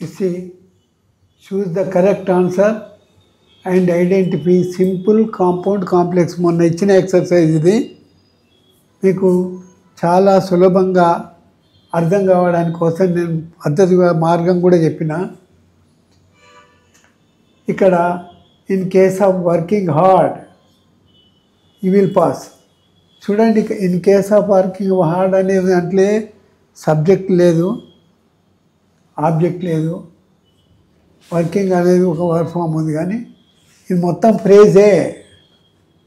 You see, choose the correct answer and identify simple, compound, complex. మొన్న ఇచ్చిన exercise ఇది మీకు చాలా సులభంగా అర్థం కావడానికి కోసం నేను పద్ధతిగా మార్గం కూడా చెప్పిన. ఇక్కడ in case of working hard you will pass. చూడండి, in case of working hard అనేది అంటే సబ్జెక్ట్ లేదు, ఆబ్జెక్ట్ లేదు, వర్కింగ్ అనేది ఒక వర్క్ ఫామ్ ఉంది, కానీ ఇది మొత్తం ఫ్రేజే.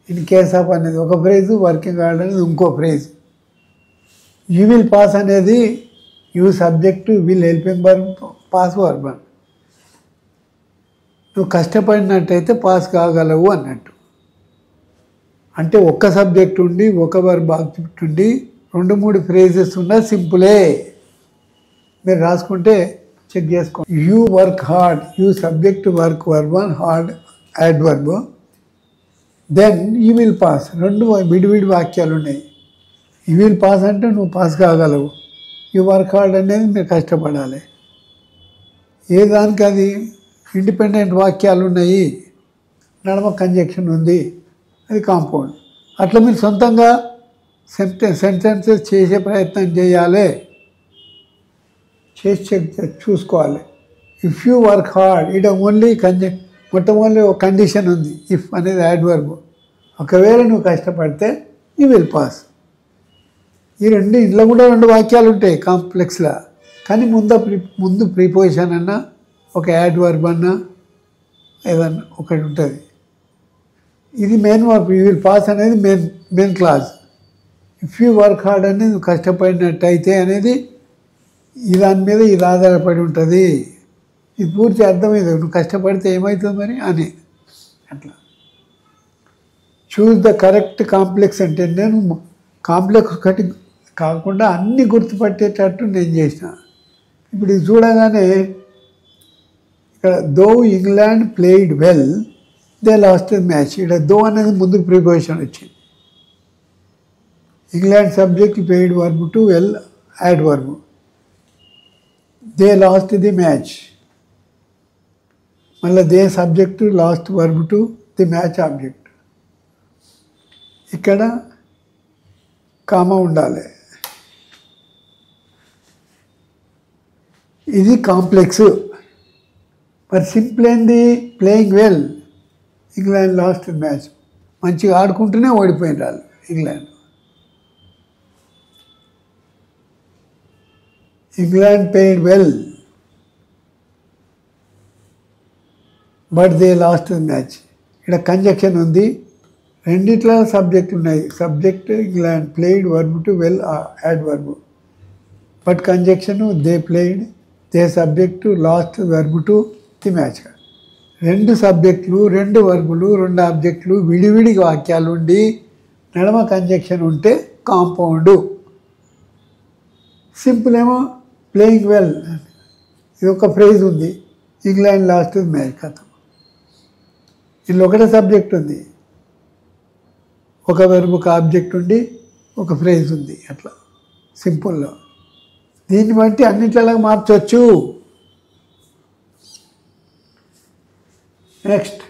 ఇన్ కేస్ ఆఫ్ అనేది ఒక ఫ్రేజు, వర్కింగ్ హార్డ్ అనేది ఇంకో ఫ్రేజ్. యూ విల్ పాస్ అనేది you subject, will helping verb, pass verb. నువ్వు కష్టపడినట్టయితే పాస్ కాగలవు అన్నట్టు. అంటే ఒక్క సబ్జెక్ట్ ఉండి ఒక వర్బ్ ఆబ్జెక్ట్ ఉండి 2-3 ఫ్రేజెస్ ఉన్న సింపులే. మీరు రాసుకుంటే చెక్ చేసుకో. You work hard, you subject work verb, hard adverb, then you will pass. 2 విడివిడి వాక్యాలు ఉన్నాయి. యూ విల్ పాస్ అంటే నువ్వు పాస్ కాగలవు, యూ వర్క్ హార్డ్ అనేది మీరు కష్టపడాలి. ఏ దానికి అది ఇండిపెండెంట్ వాక్యాలు ఉన్నాయి, నడమ కంజక్షన్ ఉంది, అది కాంపౌండ్. అట్లా మీరు సొంతంగా సెంటెన్సెస్ చేసే ప్రయత్నం చేయాలి, చేసి చెక్ చూసుకోవాలి. If you work hard, it only మొట్టమొదటి ఒక కండిషన్ ఉంది, ఇఫ్ అనేది యాడ్వర్బ్. ఒకవేళ నువ్వు కష్టపడితే యూ విల్ పాస్. ఈ ఇంట్లో కూడా 2 వాక్యాలు ఉంటాయి కాంప్లెక్స్లో, కానీ ముందు ప్రిపోజిషన్ అన్నా ఒక యాడ్వర్బ్ అన్నా ఏదన్నా ఒకటి ఉంటుంది. ఇది main verb. You will pass అనేది main clause. If you work hard అనేది నువ్వు కష్టపడినట్టయితే అనేది దాని మీద ఇది ఆధారపడి ఉంటుంది. ఇది పూర్తి అర్థమైంది, నువ్వు కష్టపడితే ఏమవుతుంది మరి అని. అట్లా చూస్ ద కరెక్ట్ కాంప్లెక్స్ అంటే నేను కాంప్లెక్స్ ఒకటి కాకుండా అన్నీ గుర్తుపట్టేటట్టు నేను చేసిన. ఇప్పుడు ఇది చూడగానే ఇక్కడ though England played well they lost the match. ఇక్కడ దో అనేది ముందు ప్రిపోజిషన్ వచ్చింది. England subject played verb to well adverb. They lost the match, మళ్ళీ they subject lost verb to the match object. ఇక్కడ కామా ఉండాలి. ఇది కాంప్లెక్స్. మరి simple ఏంది? Playing well, England lost match. మంచిగా ఆడుకుంటూనే ఓడిపోయిన వాళ్ళు England. England played well but they lost match. ఇక్కడ కంజక్షన్ ఉంది, రెండిట్లో సబ్జెక్ట్ ఉన్నాయి. Subject England, played verb to well adverb, but conjunction they played, they subject last verb to the match. 2 సబ్జెక్టులు, 2 వర్బులు, 2 ఆబ్జెక్టులు, విడివిడి వాక్యాలు ఉండి నడమ కంజక్షన్ ఉంటే కాంపౌండ్. సింపుల్ ఏమో ప్లేయింగ్ వెల్, ఇది ఒక ఫ్రేజ్ ఉంది, ఇంగ్లాండ్ లాస్ట్ మ్యాచ్ కథ. ఇందులో ఒకటే సబ్జెక్ట్ ఉంది, ఒక వెర్బ్, ఒక ఆబ్జెక్ట్ ఉండి ఒక ఫ్రేజ్ ఉంది. అట్లా సింపుల్లో. దీన్ని బట్టి అన్నిట్లా మార్చవచ్చు. Next,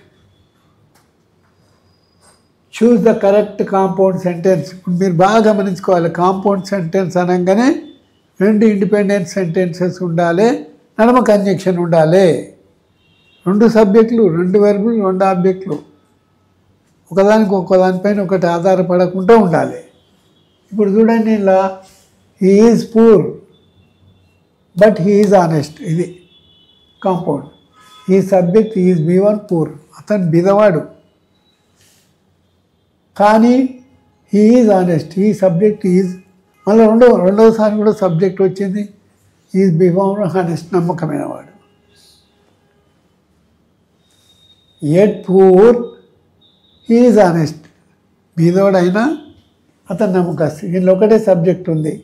choose the correct compound sentence. ఇప్పుడు మీరు బాగా గమనించుకోవాలి, కాంపౌండ్ సెంటెన్స్ అనగానే 2 ఇండిపెండెంట్ సెంటెన్సెస్ ఉండాలి, నడమ కంజక్షన్ ఉండాలి. 2 సబ్జెక్టులు, 2 వెర్బులు, 2 ఆబ్జెక్టులు, ఒకదానిపైన ఒకటి ఆధారపడకుండా ఉండాలి. ఇప్పుడు చూడండి, ఇలా he is poor but he is honest, ఇది కాంపౌండ్. ఈ సబ్జెక్ట్ ఈజ్ బి1 పూర్, అతను బిదవాడు, కానీ హీ ఈజ్ ఆనెస్ట్, ఈ సబ్జెక్ట్ ఈజ్, మళ్ళీ రెండోసారి కూడా సబ్జెక్ట్ వచ్చింది, ఈజ్ బి1 ఆనెస్ట్, నమ్మకమైన వాడు. At poor he is honest, బీదవాడైనా అతను నమ్మకస్తు. దీనిలో ఒకటే సబ్జెక్ట్ ఉంది.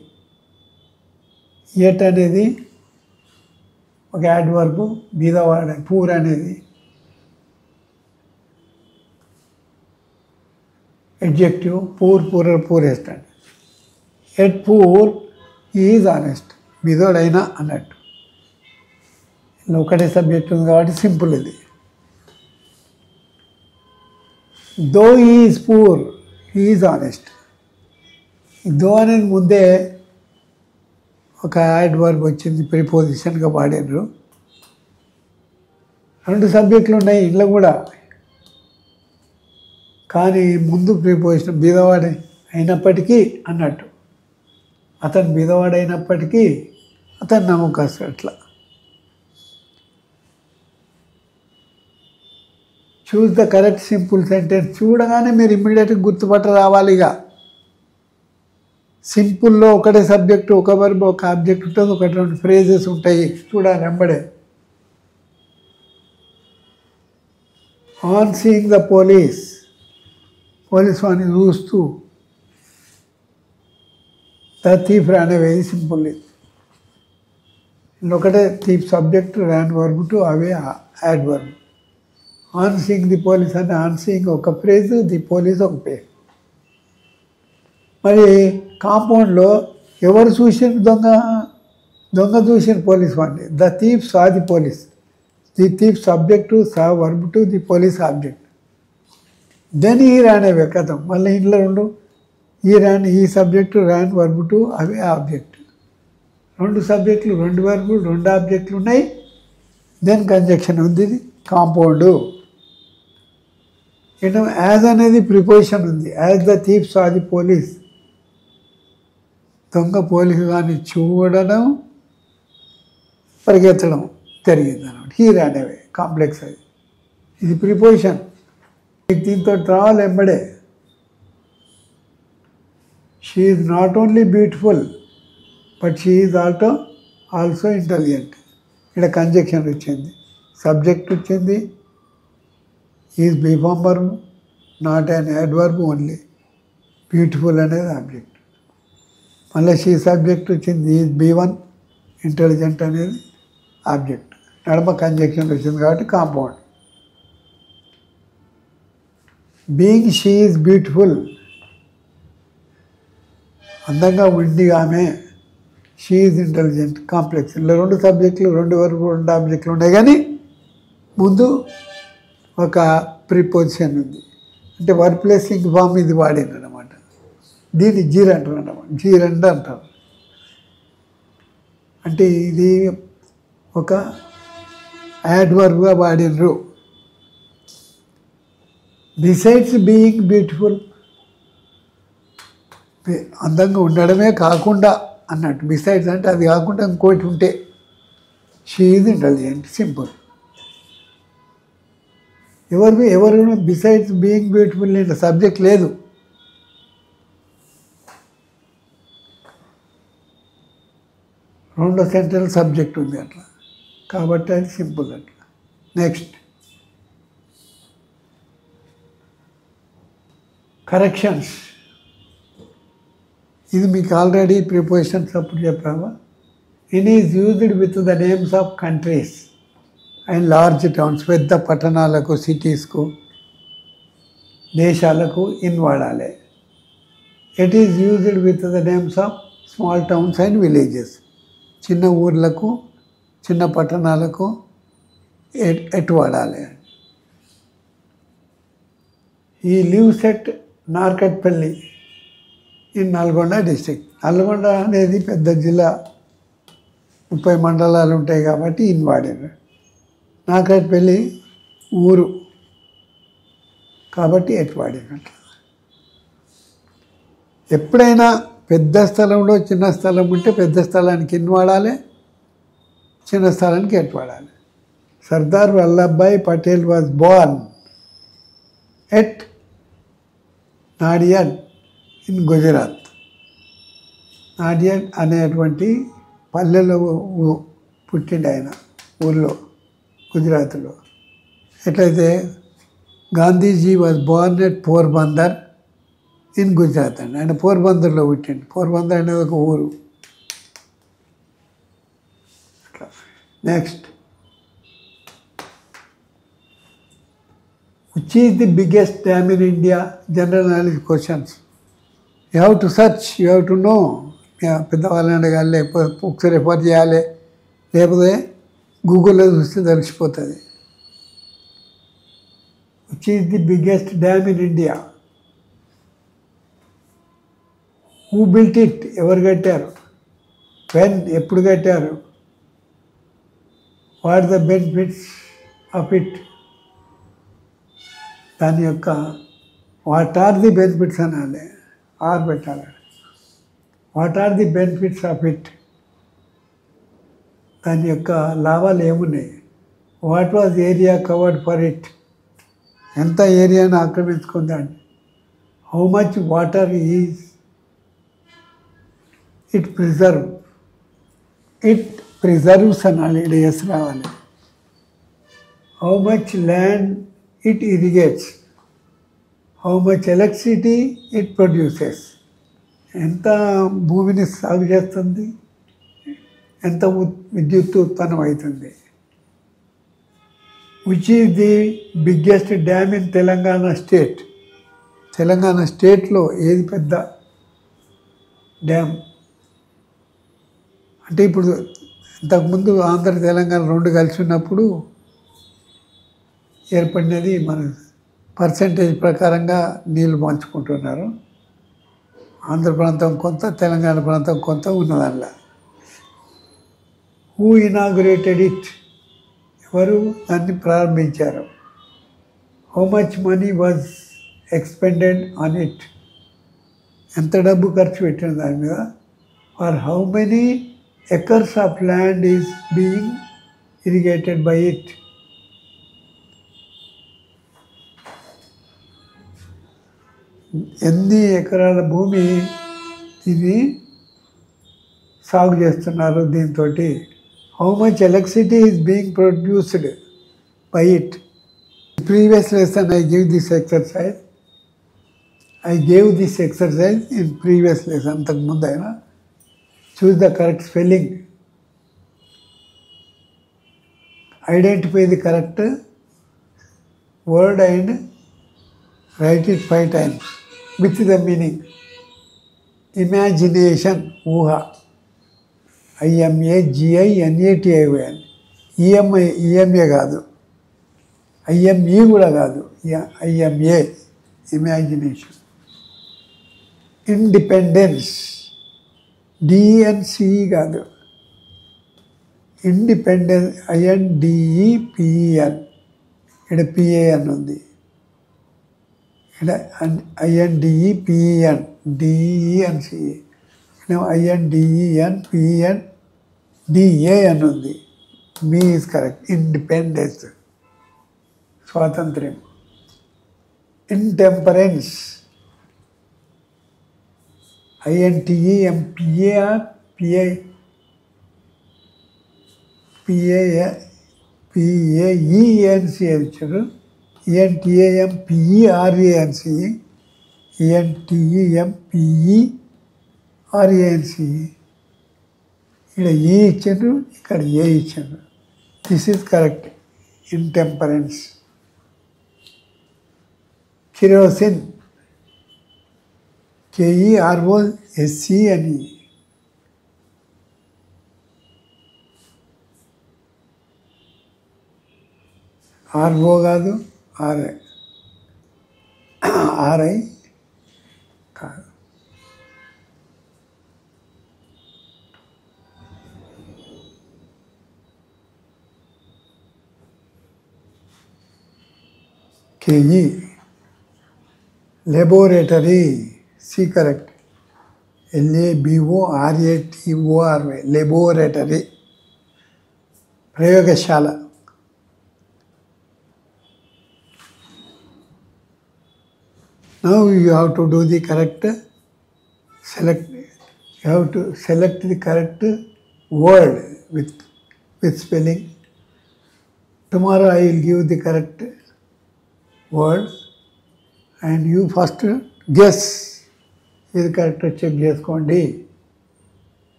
ఎట్ అనేది ఒక యాడ్వర్బ్, బీదవాడ, పూర్ అనేది ఎడ్జెక్టివ్. పూరెస్ట్ అండి. At poor he is honest, బీదోడైనా అన్నట్టు. ఇలా ఒకటే సబ్జెక్ట్ ఉంది కాబట్టి సింపుల్ ఇది. Though is poor is honest. Though అనేది ముందే ఒక యాడ్వర్బ్ వచ్చింది, ప్రిపోజిషన్గా వాడారు. 2 సబ్జెక్టులు ఉన్నాయి ఇంట్లో కూడా, కానీ ముందు ప్రిపోజిషన్ బీదవాడు అయినప్పటికీ అన్నట్టు, అతను బీదవాడు అయినప్పటికీ అతను నమ్మకస్తుడు. అట్లా choose the correct simple sentence. చూడగానే మీరు ఇమ్మీడియట్గా గుర్తుపట్ట రావాలి. ఇక సింపుల్లో ఒకటే సబ్జెక్టు, ఒక వర్బ్, ఒక ఆబ్జెక్ట్ ఉంటుంది, 1-2 ఫ్రేజెస్ ఉంటాయి, చూడాలి వెంబడే. ఆన్ సీయింగ్ ద పోలీస్ వాడిని చూస్తూ, the thief ran away simple. ఒకటే thief subject, ran verb two away adverb. On seeing the police అంటే ఆన్ సీయింగ్ ఒక ఫ్రేజ్, ది పోలీస్ ఒక పేజ్. మరి కాంపౌండ్లో ఎవరు చూసిన దొంగ చూసిన పోలీస్ వాడిని. The thief saw the police. The thief subject, saw verb to, the police object. Then ఈ రాన్ అవే కథం. మళ్ళీ ఇంట్లో 2 ఈ subject, ran verb two away object. 2 సబ్జెక్టులు, 2 వర్బులు, 2 ఆబ్జెక్టులు ఉన్నాయి. దెన్ కంజక్షన్ ఉంది, ఇది కాంపౌండు. యాజ్ అనేది ప్రిపోజిషన్ ఉంది. As the thief saw the police, దొంగ పోలీసు కానీ చూడడం, పరిగెత్తడం జరిగింది అన్నమాట. హీ రాన్ అవే కాంప్లెక్స్ అది. ఇది ప్రిపోజిషన్. దీంతో రావాలి వెంబడే. She is not only beautiful but she is also intelligent. ఇక్కడ కంజక్షన్ వచ్చింది, సబ్జెక్ట్ వచ్చింది. Is be form verb, not an adverb only. Beautiful అనేది ఆబ్జెక్ట్. మళ్ళీ షీ సబ్జెక్ట్ వచ్చింది, ఈజ్ B1, ఇంటెలిజెంట్ అనేది ఆబ్జెక్ట్. నడమ కంజక్షన్ వచ్చింది కాబట్టి compound. Being she is beautiful, అందంగా ఉంది ఆమె. She is intelligent complex. ఇలా 2 సబ్జెక్టులు, 2 వరకు 2 ఆబ్జెక్టులు ఉన్నాయి, కానీ ముందు ఒక ప్రిపోజిషన్ ఉంది. అంటే వర్బ్ ప్లస్ ఇంక్ ఫామ్ ఇది వాడింది అన్నమాట. దీన్ని జీర్ అంటారు అన్నమాట. జీరెండ్ అంటారు. అంటే ఇది ఒక యాడ్వర్బ్గా వాడినరు. బిసైడ్స్ బీయింగ్ బ్యూటిఫుల్, అందంగా ఉండడమే కాకుండా అన్నట్టు. బిసైడ్స్ అంటే అది కాకుండా ఇంకోటి ఉంటే. She is intelligent simple. ఎవరు బిసైడ్స్ బీయింగ్ బ్యూటిఫుల్ అంటే సబ్జెక్ట్ లేదు. రెండో సెంటెన్స్ సబ్జెక్ట్ ఉంది అట్లా, కాబట్టి అది సింపుల్ అట్లా. Next corrections. ఇది మీకు ఆల్రెడీ ప్రిపోజిషన్స్ అప్పుడు చెప్పావా. In is used with the names of countries and large towns. పెద్ద పట్టణాలకు, సిటీస్కు, దేశాలకు ఇన్ వాడాలి. It is used with the names of small towns and villages. చిన్న ఊర్లకు, చిన్న పట్టణాలకు ఎట్ వాడాలి. ఈ leaves at Narketpally in Nalgonda district. Nalgonda అనేది పెద్ద జిల్లా, 30 మండలాలు ఉంటాయి కాబట్టి ఇన్ వాడారు. నార్కట్పల్లి ఊరు కాబట్టి ఎట్ వాడినట్లు. ఎప్పుడైనా పెద్ద స్థలంలో చిన్న స్థలం ఉంటే పెద్ద స్థలానికి ఇన్ వాడాలి, చిన్న స్థలానికి ఎట్ వాడాలి. Sardar Vallabhbhai Patel was born at Nadiad in Gujarat. Nadiad అనేటువంటి పల్లెలో పుట్టిండు ఆయన, ఊళ్ళో, గుజరాత్లో. ఎట్లయితే Gandhiji was born at Porbandar in Gujarat అండి. ఆయన పోర్బందర్లో పుట్టిండు. పోర్బందర్ అనేది ఒక ఊరు. అట్లా. Next, which is the biggest dam in India? General knowledge questions. You have to search, you have to know. పెద్దవాళ్ళని అడగాలి, లేకపోతే బుక్స్ రెఫర్ చేయాలి, లేకపోతే గూగుల్లో చూస్తే తెలిసిపోతుంది. Which is the biggest dam in India? Who built it? ఎవరు కట్టారు? వెన్? ఎప్పుడు కట్టారు? What the benefits of it? దాని యొక్క వాట్ ఆర్ ది బెనిఫిట్స్ అనాలి, ఆర్ పెట్టాలి. What are the benefits of it? దాని యొక్క లాభాలు ఏమున్నాయి? What was area covered for it? ఎంత ఏరియాను ఆక్రమించుకుందండి? How much water is it preserve? It preserves అనాలి, ఇక్కడ ఎస్ రావాలి. How much land it irrigates? How much electricity it produces? ఎంత భూమిని సాగు చేస్తుంది, ఎంత విద్యుత్ ఉత్పన్నం అవుతుంది. Which is the biggest dam in Telangana state? Telangana స్టేట్లో ఏది పెద్ద డ్యామ్? అంటే ఇప్పుడు ఇంతకుముందు ఆంధ్ర తెలంగాణ రెండు కలిసి ఉన్నప్పుడు ఏర్పడినది. మన పర్సంటేజ్ ప్రకారంగా నీళ్ళు పంచుకుంటున్నారు. ఆంధ్ర ప్రాంతం కొంత, తెలంగాణ ప్రాంతం కొంత ఉన్నదానిలో. Who inaugurated it? ఎవరు దాన్ని ప్రారంభించారు? How much money was expended on it? ఎంత డబ్బు ఖర్చు పెట్టిన దాని మీద? For how many acres of land is being irrigated by it? ఎన్ని ఎకరాల భూమి ఇది సాగు చేస్తున్నారు దీంతో? How much electricity is being produced by it? Previous lesson I give this exercise. In previous lesson, అంతకుముందు అయినా. Choose the correct spelling. Identify the correct word and right it 5 times with the meaning. Imagination, ఊహ. IMAGINATION. EMA కాదు, IME కూడా కాదు, IMA, imagination. Independence, DNCE కాదు, independence, INDEPEN. ఇక్కడ PAN ఉంది, ఇక్కడ INDEPEN, DENCE. INDENPEN DAN ఉంది. Me is correct. ఇండిపెండెన్స్, స్వాతంత్ర్యం. ఇంటెంపరెన్స్, PAENC ఇచ్చారు. ENTAMPERANC, ENTEMPERANC. ఇక్కడ E ఇచ్చారు, ఇక్కడ A ఇచ్చారు. This is correct. Intemperance. Kerosene, KEROSE అని. RO కాదు, RI కాదు. KE. laboratory, C correct. LABORATORY, laboratory. ప్రయోగశాల. Now you have to do the correct select. You have to select the correct word with spelling. Tomorrow I will give the correct word and you first guess. ఇది correct check చేసుకోండి.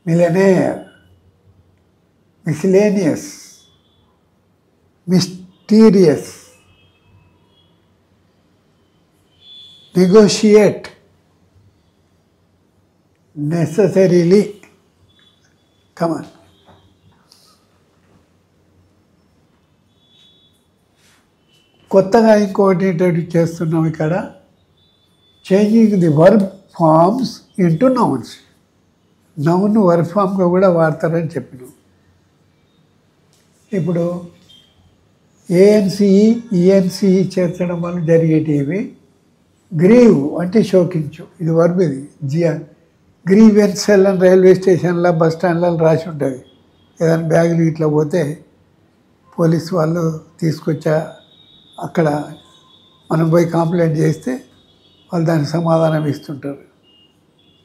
Millionaire, miscellaneous, mysterious, negotiate, necessarily. Come on. కొత్తగా ఇంకోటి introduce చేస్తున్నాం ఇక్కడ, changing the verb forms into nouns. Noun verb ఫామ్గా కూడా వాడతారని చెప్పినాం. ఇప్పుడు ఏఎన్సిఈ ఈఎన్సిఈ చేర్చడం వల్ల జరిగేటివి. గ్రీవ్ అంటే శోకించు, ఇది వర్బ్. ఇది జిఆర్. గ్రీవెన్సెల్ అని రైల్వే స్టేషన్లో బస్ స్టాండ్లలో రాసి ఉంటుంది. ఏదైనా బ్యాగులు ఇట్లా పోతే పోలీసు వాళ్ళు తీసుకొచ్చా అక్కడ మనం పోయి కంప్లైంట్ చేస్తే వాళ్ళు దానికి సమాధానం ఇస్తుంటారు.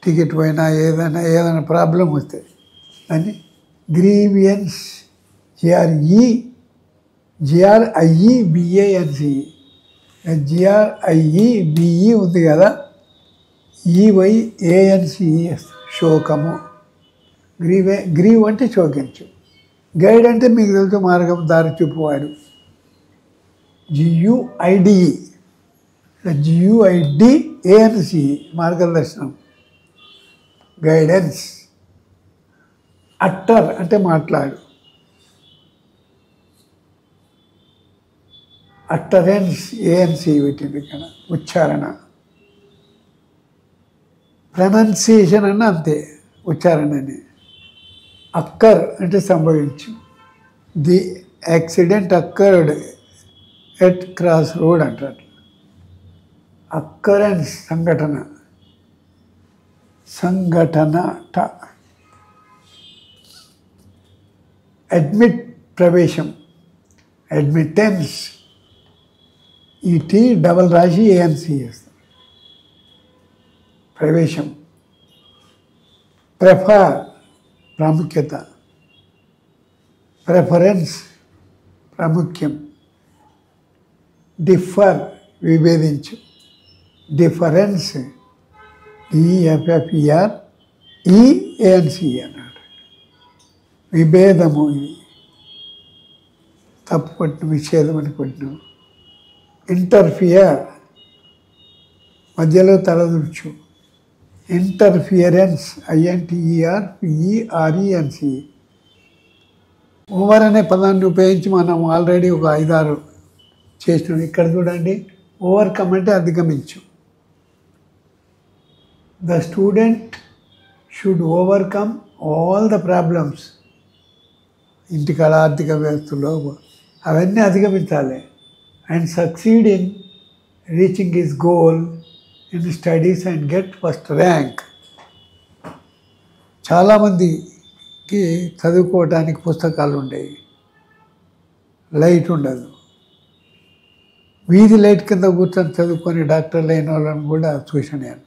టికెట్ పోయినా ఏదైనా ప్రాబ్లం వస్తే అని గ్రీవియన్స్ GRIEBANCE GRIEBE ఉంది కదా, EYANCES శోకము. గ్రీవ్ అంటే శోకించు. గైడ్ అంటే మీకు తెలుసు మార్గం దారి చూపువాడు. GUIDANCE మార్గదర్శనం, గైడెన్స్. అట్టర్ అంటే మాట్లాడు. అట్టరెన్స్ ANC పెట్టింది ఇక్కడ, ఉచ్చారణ. ప్రొనౌన్సియేషన్ అన్న అంతే, ఉచ్చారణని. అక్కర్ అంటే సంభవించు. The accident occurred at cross road అంటారు. అక్కరెన్స్ సంఘటన, సంఘటనట. అడ్మిట్ ప్రవేశం, అడ్మిటెన్స్. ఈ టీ డబల్ రాసి ANC చేస్తారు. ప్రవేశం. ప్రెఫర్ ప్రాముఖ్యత, ప్రెఫరెన్స్ ప్రాముఖ్యం. డిఫర్ విభేదించు, డిఫరెన్స్ DEFFER EANC అన్నాడు. విభేదము, ఇది తప్పు పట్టిన విచ్ఛేదం అని కొట్టినాం. ఇంటర్ఫియర్ మధ్యలో తలదూర్చు. Interference INTERFERENC. ఓవర్ అనే పదాన్ని ఉపయోగించి మనం ఆల్రెడీ ఒక 5-6 చేసినాం. ఇక్కడ చూడండి, ఓవర్కమ్ అంటే అధిగమించు. The student should overcome all the problems. ఇంటికాడ ఆర్థిక వ్యవస్థలో అవన్నీ అధిగమించాలి. And succeed in reaching his goal in studies and get first rank. చాలామందికి చదువుకోవడానికి పుస్తకాలు ఉండేవి, లైట్ ఉండదు. వీధి లైట్ కింద కూర్చొని చదువుకొని డాక్టర్లు అయిన వాళ్ళని కూడా చూశాను నేను.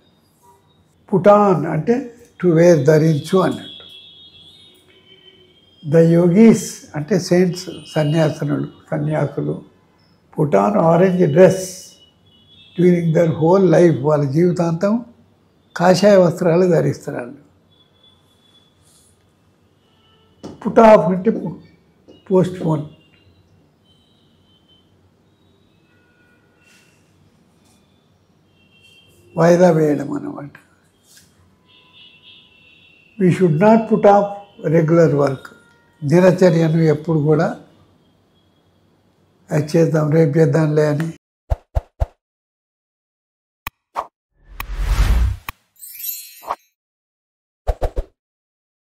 పుటాన్ అంటే టు వేర్, ధరించు అన్నట్టు. ద యోగీస్ అంటే సెయింట్స్, సన్యాసులు. Put on orange dress during their whole life. వాళ్ళ జీవితాంతం కాషాయ వస్త్రాలు ధరిస్తారు. పుట్ ఆఫ్ అంటే పోస్ట్ పోన్. వాయిదా వేయడం అన్నమాట. We should not put off regular work. దినచర్యను ఎప్పుడు కూడా అది చేద్దాం రేపు చేద్దాంలే అని